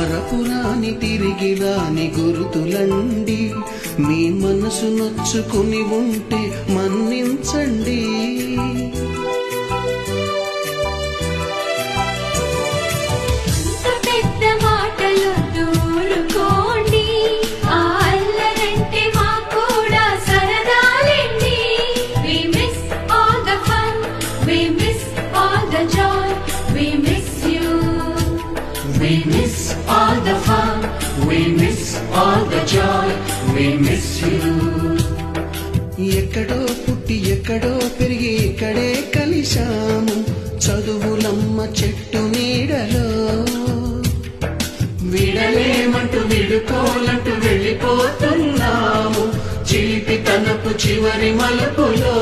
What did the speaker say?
మరపురాని తిరిగి రాని గురుతులండి, మీ మనసు నొచ్చుకుని ఉంటే మన్నించండి. పెద్ద మాటలొద్దు ఊరుకోండి, ఆ అల్లరంటే మాకు కూడా సరదాలండి. We miss all the fun, we miss all the joy, we miss you. We miss all the fun, we miss all the joy, we miss you. ఎక్కడో పుట్టి ఎక్కడో పెరిగి ఇక్కడే కలిశాము, చదువులమ్మ చెట్టు నీడలో. విడలేమంటూ విడుకోలంటూ వెళ్ళిపోతున్నాము, చిలిపి తనపు చివరి మలుపులో.